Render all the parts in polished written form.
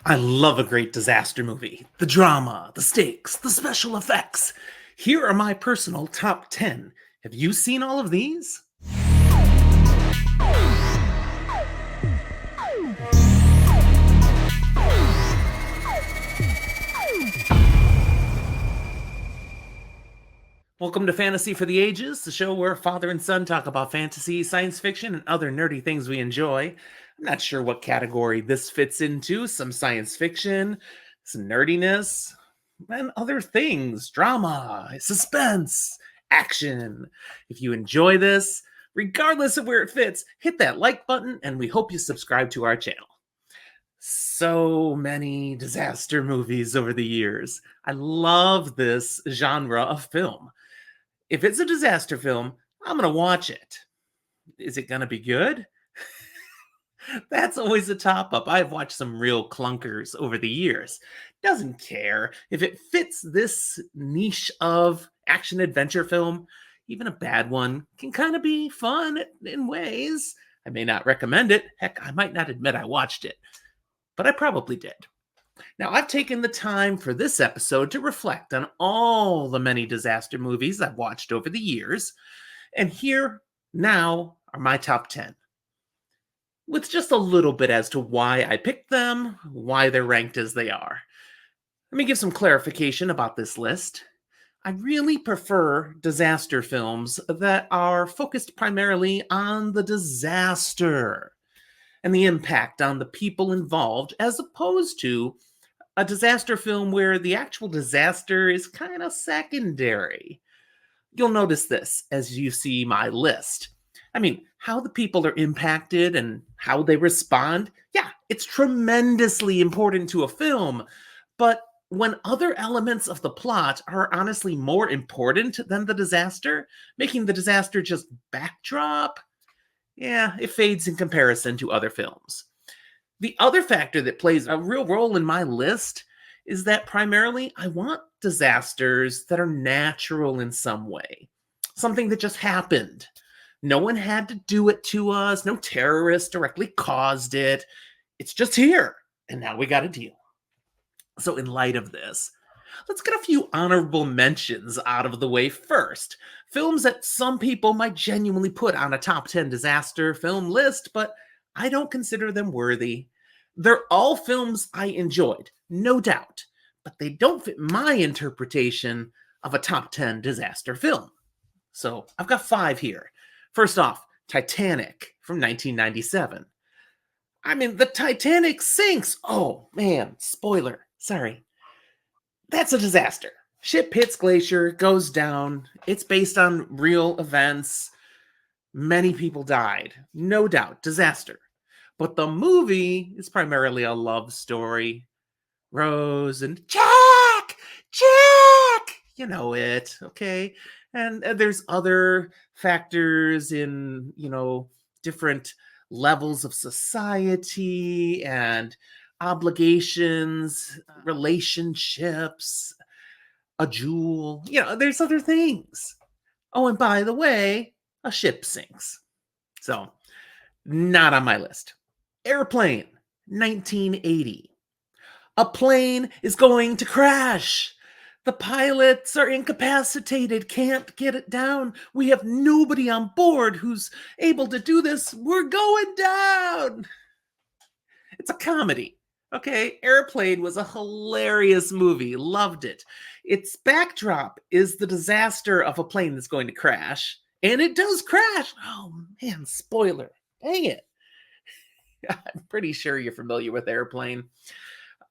I love a great disaster movie. The drama, the stakes, the special effects. Here are my personal top 10. Have you seen all of these? Welcome to Fantasy for the Ages, the show where father and son talk about fantasy, science fiction, and other nerdy things we enjoy. I'm not sure what category this fits into, some science fiction, some nerdiness, and other things, drama, suspense, action. If you enjoy this, regardless of where it fits, hit that like button, and we hope you subscribe to our channel. So many disaster movies over the years. I love this genre of film. If it's a disaster film, I'm going to watch it. Is it going to be good? That's always a top up. I've watched some real clunkers over the years. Doesn't care. If it fits this niche of action adventure film, even a bad one can kind of be fun in ways. I may not recommend it. Heck, I might not admit I watched it, but I probably did. Now, I've taken the time for this episode to reflect on all the many disaster movies I've watched over the years, and here now are my top 10. With just a little bit as to why I picked them, why they're ranked as they are. Let me give some clarification about this list. I really prefer disaster films that are focused primarily on the disaster and the impact on the people involved, as opposed to a disaster film where the actual disaster is kind of secondary. You'll notice this as you see my list. I mean, how the people are impacted and how they respond, yeah, it's tremendously important to a film. But when other elements of the plot are honestly more important than the disaster, making the disaster just backdrop, yeah, it fades in comparison to other films. The other factor that plays a real role in my list is that primarily I want disasters that are natural in some way. Something that just happened. No one had to do it to us. No terrorist directly caused it. It's just here. And now we got to deal. So in light of this, let's get a few honorable mentions out of the way first. Films that some people might genuinely put on a top 10 disaster film list, but I don't consider them worthy. They're all films I enjoyed, no doubt, but they don't fit my interpretation of a top 10 disaster film. So I've got 5 here. First off, Titanic from 1997. I mean, the Titanic sinks. Oh, man, spoiler. Sorry. That's a disaster. Ship hits glacier, goes down. It's based on real events. Many people died. No doubt, disaster. But the movie is primarily a love story. Rose and Jack! Jack! You know it, okay? And there's other factors in, different levels of society and obligations, relationships, a jewel. There's other things. Oh, and by the way, a ship sinks. So, not on my list. Airplane, 1980. A plane is going to crash. The pilots are incapacitated, can't get it down. We have nobody on board who's able to do this. We're going down. It's a comedy. Okay, Airplane was a hilarious movie. Loved it. Its backdrop is the disaster of a plane that's going to crash. And it does crash. Oh, man, spoiler. Dang it. I'm pretty sure you're familiar with Airplane.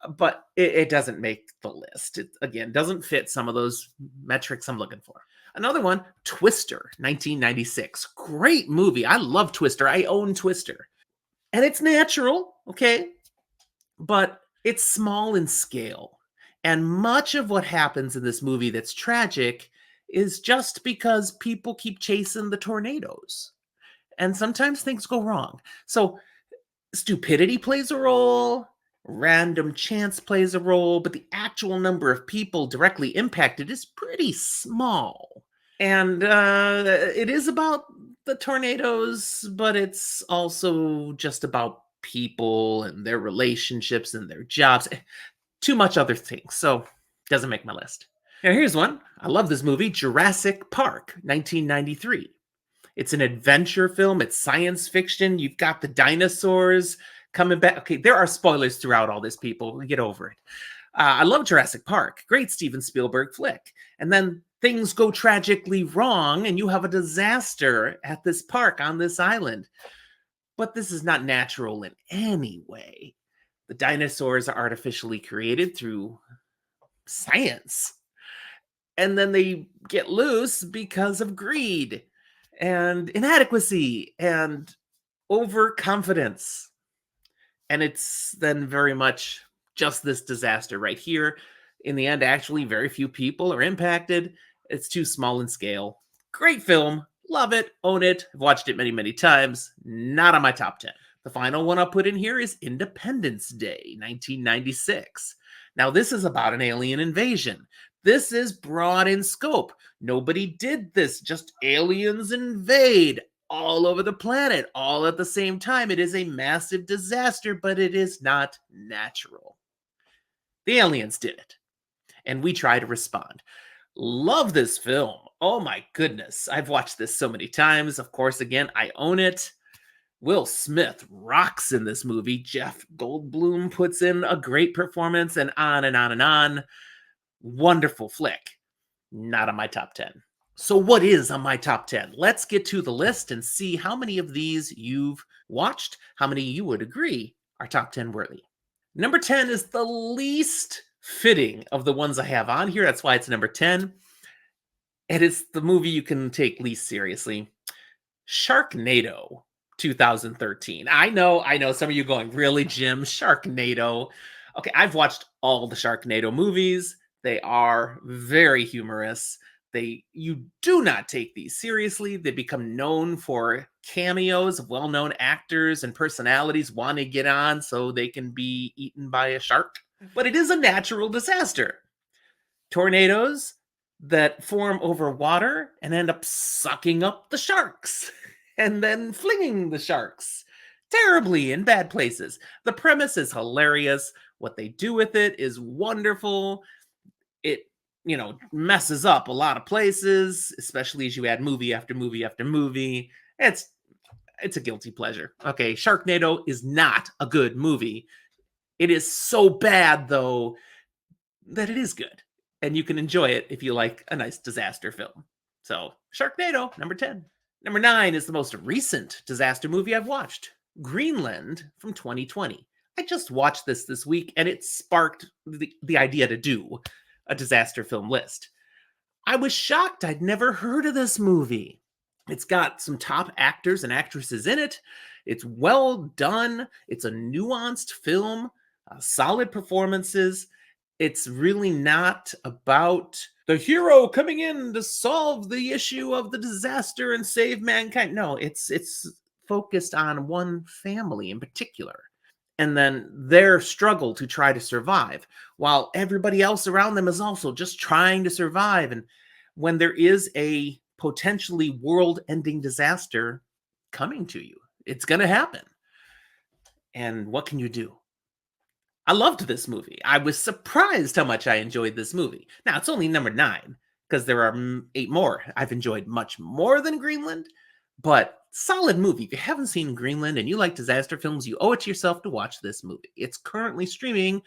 But it doesn't make the list. It, again, doesn't fit some of those metrics I'm looking for. Another one, Twister, 1996. Great movie. I love Twister. I own Twister. And it's natural, okay? But it's small in scale. And much of what happens in this movie that's tragic is just because people keep chasing the tornadoes. And sometimes things go wrong. So stupidity plays a role. Random chance plays a role, but the actual number of people directly impacted is pretty small. And it is about the tornadoes, but it's also just about people and their relationships and their jobs. Too much other things. So doesn't make my list. Now here's one. I love this movie, Jurassic Park, 1993. It's an adventure film. It's science fiction. You've got the dinosaurs coming back. Okay, there are spoilers throughout all this, people. Get over it. I love Jurassic Park. Great Steven Spielberg flick. And then things go tragically wrong, and you have a disaster at this park on this island. But this is not natural in any way. The dinosaurs are artificially created through science. And then they get loose because of greed and inadequacy and overconfidence. And it's then very much just this disaster right here. In the end, actually, very few people are impacted. It's too small in scale. Great film. Love it. Own it. I've watched it many, many times. Not on my top 10. The final one I'll put in here is Independence Day, 1996. Now, this is about an alien invasion. This is broad in scope. Nobody did this. Just aliens invade all over the planet, all at the same time. It is a massive disaster, but it is not natural. The aliens did it, and we try to respond. Love this film. Oh my goodness. I've watched this so many times. Of course, again, I own it. Will Smith rocks in this movie. Jeff Goldblum puts in a great performance, and on and on and on. Wonderful flick. Not on my top 10. So what is on my top 10? Let's get to the list and see how many of these you've watched, how many you would agree are top 10 worthy. Number 10 is the least fitting of the ones I have on here. That's why it's number 10. And it's the movie you can take least seriously. Sharknado, 2013. I know, some of you going, really, Jim? Sharknado. Okay, I've watched all the Sharknado movies. They are very humorous. You do not take these seriously. They become known for cameos of well-known actors and personalities want to get on so they can be eaten by a shark. But it is a natural disaster. Tornadoes that form over water and end up sucking up the sharks and then flinging the sharks terribly in bad places. The premise is hilarious. What they do with it is wonderful. It messes up a lot of places, especially as you add movie after movie after movie. It's a guilty pleasure. Okay, Sharknado is not a good movie. It is so bad, though, that it is good. And you can enjoy it if you like a nice disaster film. So, Sharknado, number 10. Number 9 is the most recent disaster movie I've watched. Greenland from 2020. I just watched this week, and it sparked the idea to do a disaster film list. I was shocked. I'd never heard of this movie. It's got some top actors and actresses in it. It's well done. It's a nuanced film, solid performances. It's really not about the hero coming in to solve the issue of the disaster and save mankind. No, it's focused on one family in particular, and then their struggle to try to survive, while everybody else around them is also just trying to survive. And when there is a potentially world-ending disaster coming to you, it's going to happen. And what can you do? I loved this movie. I was surprised how much I enjoyed this movie. Now, it's only number 9, because there are 8 more I've enjoyed much more than Greenland, but solid movie. If you haven't seen Greenland and you like disaster films, you owe it to yourself to watch this movie. It's currently streaming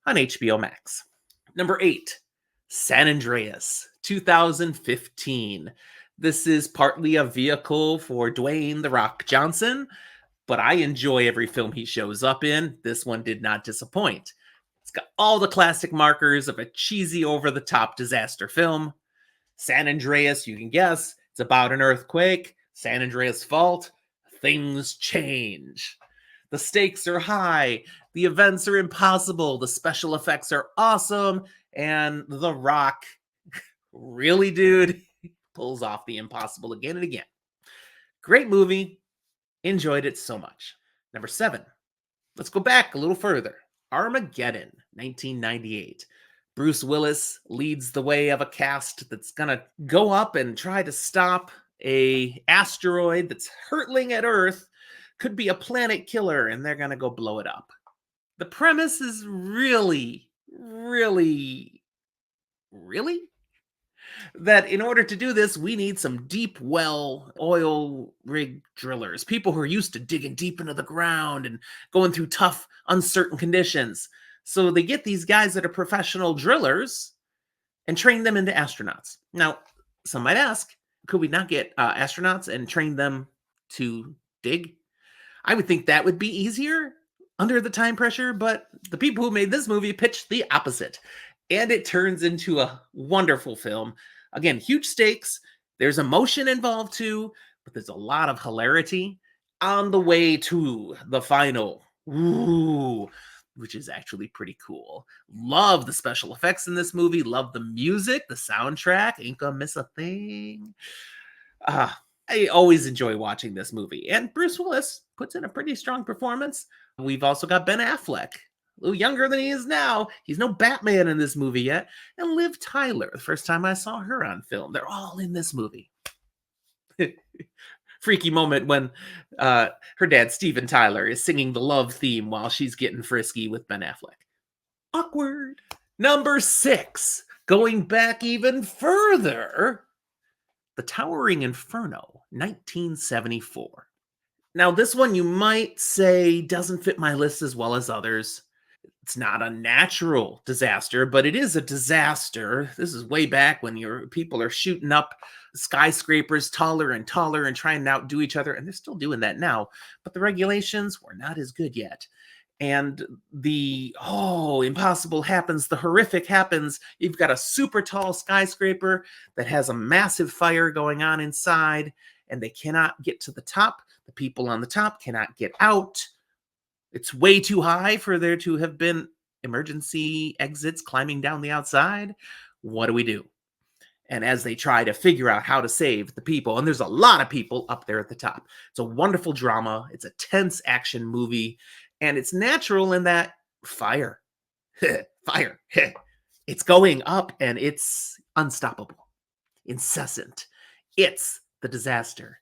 on HBO Max. Number 8, San Andreas, 2015. This is partly a vehicle for Dwayne "The Rock" Johnson, but I enjoy every film he shows up in. This one did not disappoint. It's got all the classic markers of a cheesy, over-the-top disaster film. San Andreas, you can guess, it's about an earthquake. San Andreas' fault, things change. The stakes are high, the events are impossible, the special effects are awesome, and The Rock, really, dude, pulls off the impossible again and again. Great movie. Enjoyed it so much. Number 7. Let's go back a little further. Armageddon, 1998. Bruce Willis leads the way of a cast that's gonna go up and try to stop a asteroid that's hurtling at Earth could be a planet killer and they're going to go blow it up. The premise is really that in order to do this, we need some deep well oil rig drillers, people who are used to digging deep into the ground and going through tough, uncertain conditions. So they get these guys that are professional drillers and train them into astronauts. Now, some might ask, could we not get astronauts and train them to dig? I would think that would be easier under the time pressure, but the people who made this movie pitched the opposite. And it turns into a wonderful film. Again, huge stakes. There's emotion involved too, but there's a lot of hilarity on the way to the final. Ooh, which is actually pretty cool. Love the special effects in this movie. Love the music, the soundtrack. Ain't gonna miss a thing. Ah, I always enjoy watching this movie. And Bruce Willis puts in a pretty strong performance. We've also got Ben Affleck, a little younger than he is now. He's no Batman in this movie yet. And Liv Tyler, the first time I saw her on film. They're all in this movie. Freaky moment when her dad, Steven Tyler, is singing the love theme while she's getting frisky with Ben Affleck. Awkward. Number 6, going back even further, The Towering Inferno, 1974. Now, this one you might say doesn't fit my list as well as others. It's not a natural disaster, but it is a disaster. This is way back when your people are shooting up skyscrapers taller and taller and trying to outdo each other, and they're still doing that now, but the regulations were not as good yet. And the impossible happens, the horrific happens. You've got a super tall skyscraper that has a massive fire going on inside, and they cannot get to the top. The people on the top cannot get out. It's way too high for there to have been emergency exits climbing down the outside. What do we do? And as they try to figure out how to save the people, and there's a lot of people up there at the top. It's a wonderful drama. It's a tense action movie. And it's natural in that fire, fire, it's going up and it's unstoppable, incessant. It's the disaster.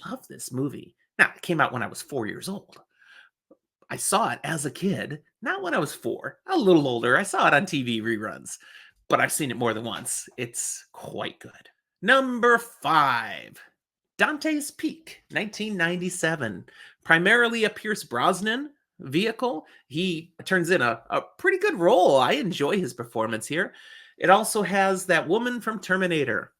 Love this movie. Now, it came out when I was 4 years old. I saw it as a kid, not when I was 4, a little older. I saw it on TV reruns, but I've seen it more than once. It's quite good. Number 5, Dante's Peak, 1997. Primarily a Pierce Brosnan vehicle. He turns in a pretty good role. I enjoy his performance here. It also has that woman from Terminator.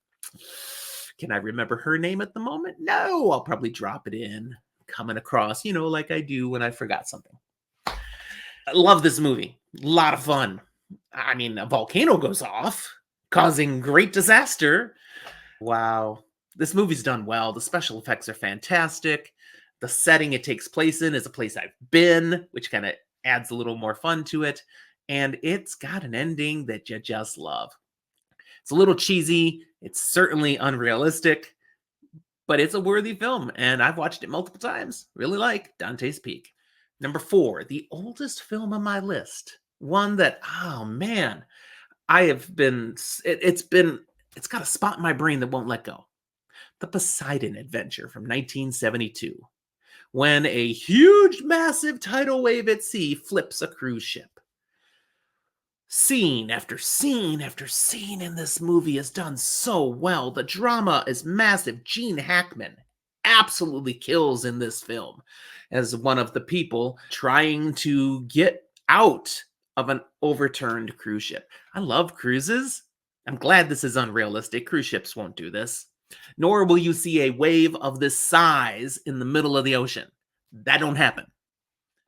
Can I remember her name at the moment? No, I'll probably drop it in. Coming across, like I do when I forgot something. I love this movie. A lot of fun. I mean, a volcano goes off, causing great disaster. Wow. This movie's done well. The special effects are fantastic. The setting it takes place in is a place I've been, which kind of adds a little more fun to it. And it's got an ending that you just love. It's a little cheesy. It's certainly unrealistic, but it's a worthy film, and I've watched it multiple times. Really like Dante's Peak. Number 4, the oldest film on my list. One that, oh man, I have been, it's got a spot in my brain that won't let go. The Poseidon Adventure from 1972. When a huge, massive tidal wave at sea flips a cruise ship. Scene after scene after scene in this movie is done so well. The drama is massive. Gene Hackman absolutely kills in this film as one of the people trying to get out of an overturned cruise ship. I love cruises. I'm glad this is unrealistic. Cruise ships won't do this. Nor will you see a wave of this size in the middle of the ocean. That don't happen.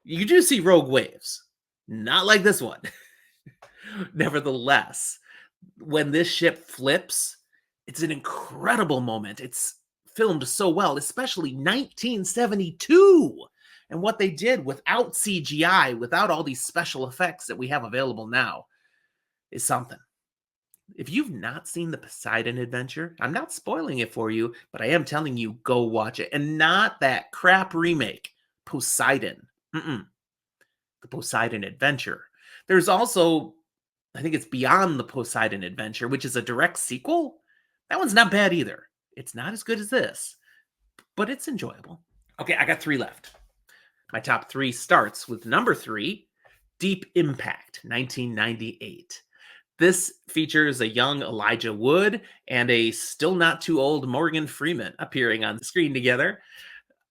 You do see rogue waves. Not like this one. Nevertheless, when this ship flips, it's an incredible moment. It's filmed so well, especially 1972. And what they did without CGI, without all these special effects that we have available now, is something. If you've not seen the Poseidon Adventure, I'm not spoiling it for you, but I am telling you, go watch it. And not that crap remake, Poseidon. The Poseidon Adventure. There's also, I think it's Beyond the Poseidon Adventure, which is a direct sequel. That one's not bad either. It's not as good as this, but it's enjoyable. Okay, I got 3 left. My top three starts with number three, Deep Impact, 1998. This features a young Elijah Wood and a still not too old Morgan Freeman appearing on the screen together,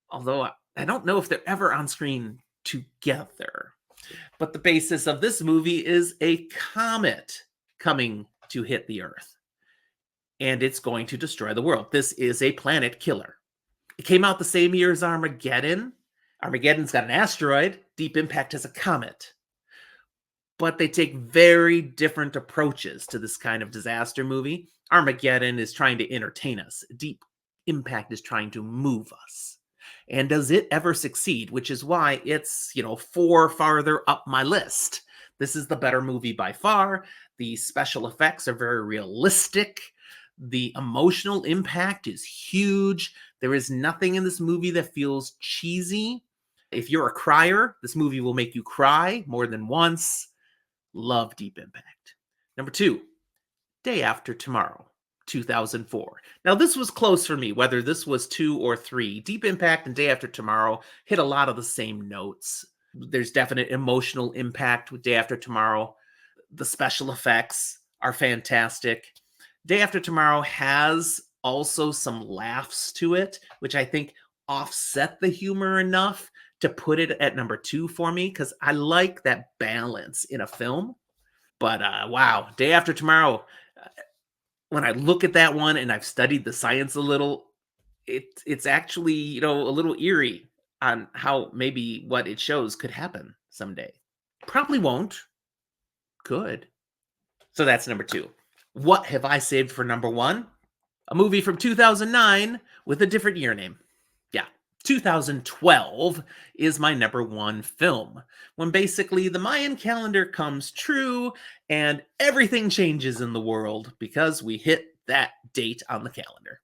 although I don't know if they're ever on screen together. But the basis of this movie is a comet coming to hit the Earth, and it's going to destroy the world. This is a planet killer. It came out the same year as Armageddon. Armageddon's got an asteroid, Deep Impact has a comet. But they take very different approaches to this kind of disaster movie. Armageddon is trying to entertain us. Deep Impact is trying to move us. And does it ever succeed? Which is why it's, four farther up my list. This is the better movie by far. The special effects are very realistic. The emotional impact is huge. There is nothing in this movie that feels cheesy. If you're a crier, this movie will make you cry more than once. Love Deep Impact. Number two, Day After Tomorrow, 2004. Now, this was close for me, whether this was 2 or 3. Deep Impact and Day After Tomorrow hit a lot of the same notes. There's definite emotional impact with Day After Tomorrow. The special effects are fantastic. Day After Tomorrow has also some laughs to it, which I think offset the humor enough to put it at number 2 for me, because I like that balance in a film. But wow, Day After Tomorrow, when I look at that one and I've studied the science a little, it's actually, a little eerie on how maybe what it shows could happen someday. Probably won't. Could. So that's number 2. What have I saved for number 1? A movie from 2009 with a different year name. Yeah, 2012 is my number 1 film, when basically the Mayan calendar comes true and everything changes in the world because we hit that date on the calendar.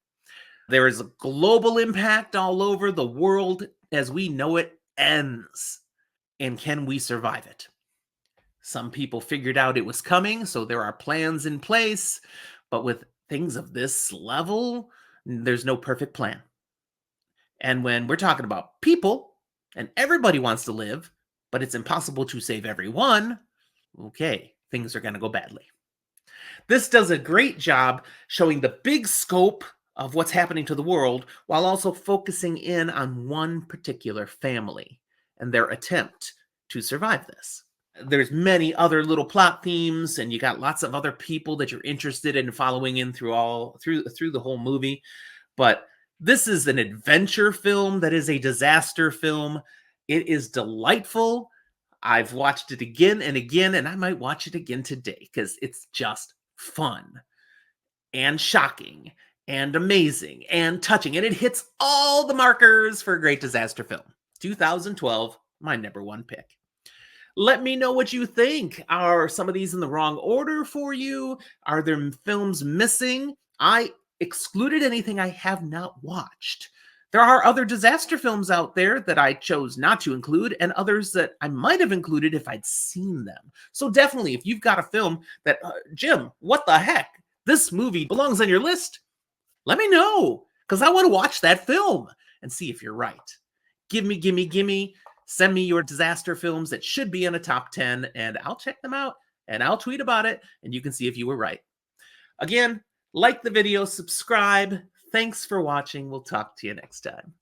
There is a global impact all over the world as we know it ends. And can we survive it? Some people figured out it was coming, so there are plans in place, but with things of this level, there's no perfect plan. And when we're talking about people, and everybody wants to live, but it's impossible to save everyone, okay, things are going to go badly. This does a great job showing the big scope of what's happening to the world while also focusing in on one particular family and their attempt to survive this. There's many other little plot themes, and you got lots of other people that you're interested in following in through the whole movie. But this is an adventure film that is a disaster film. It is delightful. I've watched it again and again, and I might watch it again today because it's just fun and shocking and amazing and touching. And it hits all the markers for a great disaster film. 2012, my number 1 pick. Let me know what you think. Are some of these in the wrong order for you? Are there films missing? I excluded anything I have not watched. There are other disaster films out there that I chose not to include, and others that I might have included if I'd seen them. So definitely, if you've got a film that, Jim, what the heck? This movie belongs on your list, let me know, because I want to watch that film and see if you're right. Gimme. Send me your disaster films that should be in a top 10, and I'll check them out, and I'll tweet about it, and you can see if you were right. Again, like the video, subscribe. Thanks for watching. We'll talk to you next time.